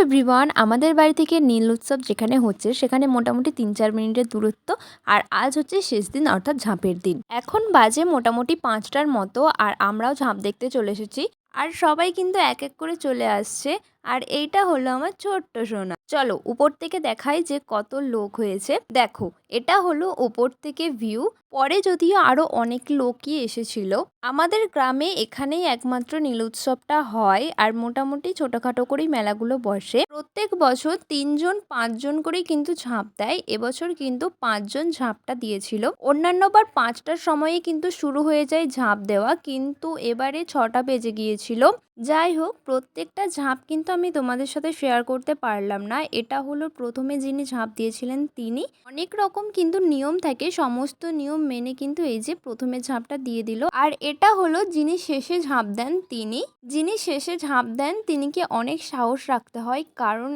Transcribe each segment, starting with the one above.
Everyone, আমাদের বাড়ি থেকে নীল উৎসব যেখানে হচ্ছে সেখানে মোটামুটি ৩-৪ মিনিটের দূরত্ব। আর আজ হচ্ছে শেষ দিন, অর্থাৎ ঝাঁপের দিন। এখন বাজে মোটামুটি ৫টার মতো, আর আমরাও ঝাঁপ দেখতে চলে এসেছি। আর সবাই কিন্তু এক এক করে চলে আসছে। আর এইটা হলো আমার ছোট্ট সোনা। চলো উপর থেকে দেখাই যে কত লোক হয়েছে। দেখো, এটা হলো উপর থেকে ভিউ। পরে যদিও আরো অনেক লোকই এসেছিল। আমাদের গ্রামে এখানেই একমাত্র নীল উৎসবটা হয়, আর মোটামুটি ছোটখাটো করেই মেলাগুলো বসে। প্রত্যেক বছর ৩-৫ জন করেই কিন্তু ঝাঁপ দেয়। এবছর কিন্তু ৫ জন ঝাঁপটা দিয়েছিল। অন্যান্যবার ৫টার সময়ে কিন্তু শুরু হয়ে যায় ঝাঁপ দেওয়া, কিন্তু এবারে ৬টা বেজে গিয়েছিল। যাই হোক, প্রত্যেকটা ঝাঁপ কিন্তু আমি তোমাদের সাথে শেয়ার করতে পারলাম না। এটা হলো প্রথমে যিনি ঝাঁপ দিয়েছিলেন তিনি। অনেক রকম কিন্তু নিয়ম থাকে, সমস্ত নিয়ম মেনে কিন্তু এই যে প্রথমে ঝাঁপটা দিয়ে দিল। আর এটা হলো যিনি শেষে ঝাঁপ দেন তিনি। যিনি শেষে ঝাঁপ দেন তিনিকে অনেক সাহস রাখতে হয়, কারণ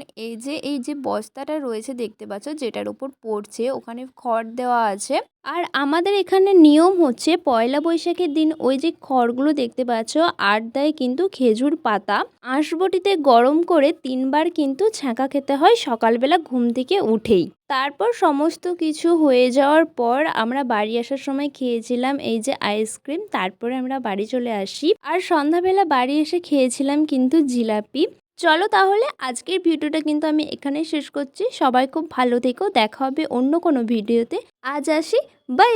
এই যে বস্তাটা রয়েছে দেখতে পাচ্ছ, যেটার উপর পড়ছে ওখানে খড় দেওয়া আছে। আর আমাদের এখানে নিয়ম হচ্ছে পয়লা বৈশাখের দিন ওই যে খড়গুলো দেখতে পাচ্ছ আর দেয় কিন্তু খেজুর পাতা। আঁশবটিতে গরম করে ৩বার কিন্তু ছ্যাঁকা খেতে হয় সকালবেলা ঘুম থেকে উঠেই। তারপর সমস্ত কিছু হয়ে যাওয়ার পর আমরা বাড়ি আসার সময় খেয়েছিলাম এই যে আইসক্রিম। তারপরে আমরা বাড়ি চলে আসি, আর সন্ধ্যাবেলা বাড়ি এসে খেয়েছিলাম কিন্তু জিলাপি। চলো তাহলে আজকের ভিডিওটা কিন্তু আমি এখানেই শেষ করছি। সবাই খুব ভালো থেকো, দেখা হবে অন্য কোনো ভিডিওতে। আজ আসি, বাই।